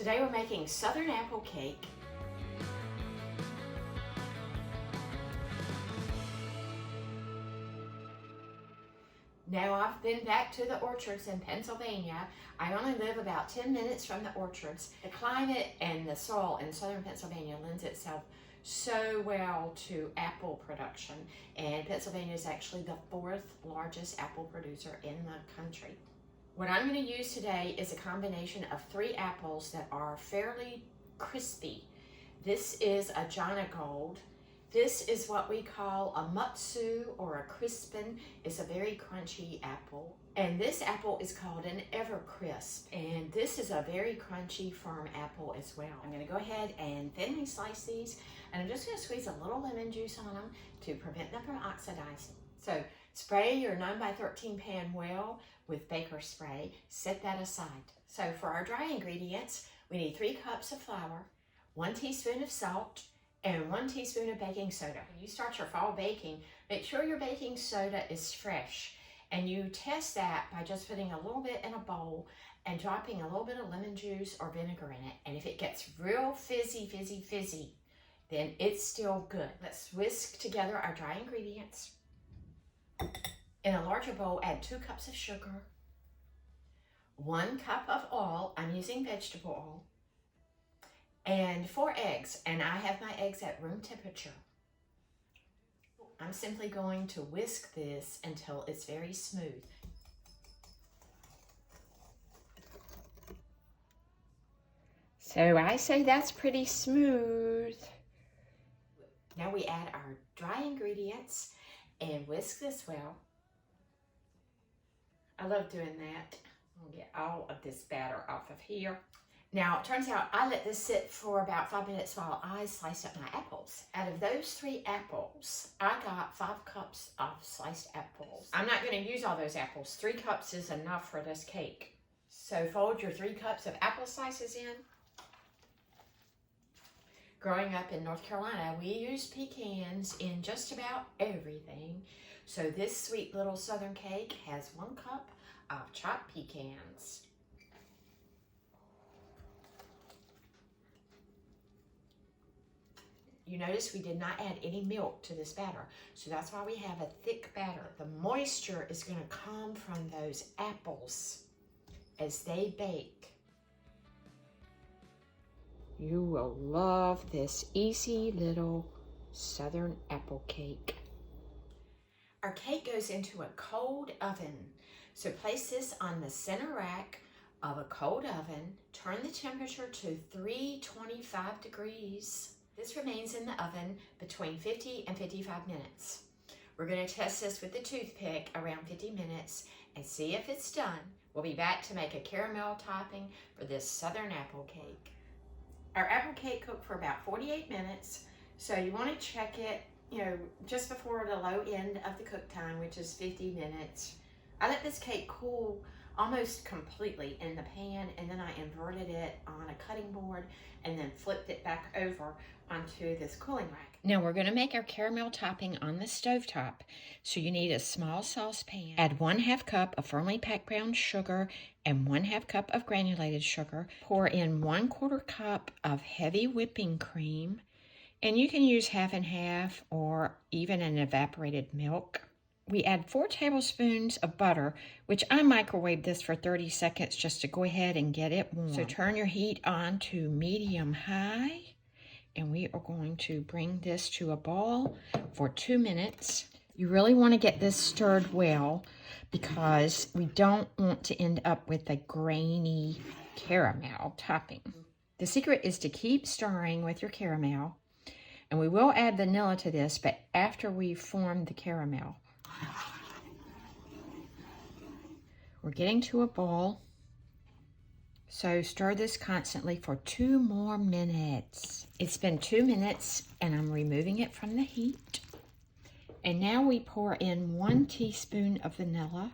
Today we're making Southern apple cake. Now I've been back to the orchards in Pennsylvania. I only live about 10 minutes from the orchards. The climate and the soil in southern Pennsylvania lends itself so well to apple production, and Pennsylvania is actually the 4th largest apple producer in the country. What I'm going to use today is a combination of 3 apples that are fairly crispy. This is a Jana Gold. This is what we call a Mutsu or a Crispin. It's a very crunchy apple. And this apple is called an Evercrisp. And this is a very crunchy, firm apple as well. I'm going to go ahead and thinly slice these. And I'm just going to squeeze a little lemon juice on them to prevent them from oxidizing. So spray your 9x13 pan well with baker's spray. Set that aside. So for our dry ingredients, we need 3 cups of flour, 1 teaspoon of salt, and 1 teaspoon of baking soda. When you start your fall baking, make sure your baking soda is fresh. And you test that by just putting a little bit in a bowl and dropping a little bit of lemon juice or vinegar in it. And if it gets real fizzy, then it's still good. Let's whisk together our dry ingredients. In a larger bowl, add 2 cups of sugar, 1 cup of oil. I'm using vegetable oil. And 4 eggs, and I have my eggs at room temperature. I'm simply going to whisk this until it's very smooth. So I say that's pretty smooth. Now we add our dry ingredients and whisk this well. I love doing that. I'll get all of this batter off of here. Now, it turns out I let this sit for about 5 minutes while I sliced up my apples. Out of those 3 apples, I got 5 cups of sliced apples. I'm not going to use all those apples. 3 cups is enough for this cake. So fold your 3 cups of apple slices in. Growing up in North Carolina, we used pecans in just about everything. So this sweet little southern cake has 1 cup of chopped pecans. You notice we did not add any milk to this batter, so that's why we have a thick batter. The moisture is going to come from those apples as they bake. You will love this easy little southern apple cake. Our cake goes into a cold oven, so place this on the center rack of a cold oven. Turn the temperature to 325 degrees. This remains in the oven between 50 and 55 minutes. We're going to test this with the toothpick around 50 minutes and see if it's done. We'll be back to make a caramel topping for this southern apple cake. Our apple cake cooked for about 48 minutes, so you want to check it, just before the low end of the cook time, which is 50 minutes. I let this cake cool almost completely in the pan, and then I inverted it on a cutting board and then flipped it back over onto this cooling rack. Now we're going to make our caramel topping on the stovetop. So you need a small saucepan. Add 1/2 cup of firmly packed brown sugar and 1/2 cup of granulated sugar. Pour in 1/4 cup of heavy whipping cream, and you can use half and half or even an evaporated milk. We add 4 tablespoons of butter, which I microwaved this for 30 seconds just to go ahead and get it warm. So turn your heat on to medium-high, and we are going to bring this to a boil for 2 minutes. You really want to get this stirred well because we don't want to end up with a grainy caramel topping. The secret is to keep stirring with your caramel, and we will add vanilla to this, but after we've formed the caramel. We're getting to a boil, so stir this constantly for 2 more minutes. It's been 2 minutes, and I'm removing it from the heat. And now we pour in 1 teaspoon of vanilla.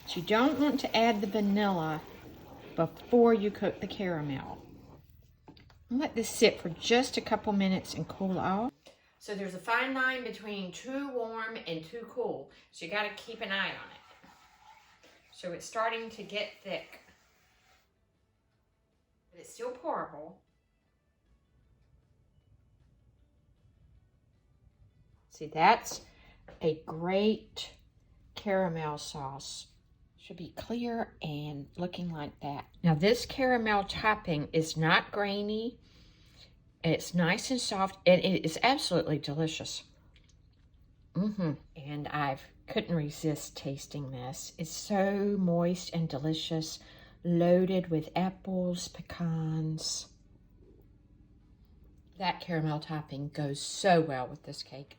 So you don't want to add the vanilla before you cook the caramel. Let this sit for just a couple minutes and cool off. So there's a fine line between too warm and too cool. So you got to keep an eye on it. So it's starting to get thick. but it's still pourable. See, that's a great caramel sauce. Should be clear and looking like that. Now this caramel topping is not grainy. It's nice and soft, and it is absolutely delicious. And I couldn't resist tasting this. It's so moist and delicious, loaded with apples, pecans. That caramel topping goes so well with this cake.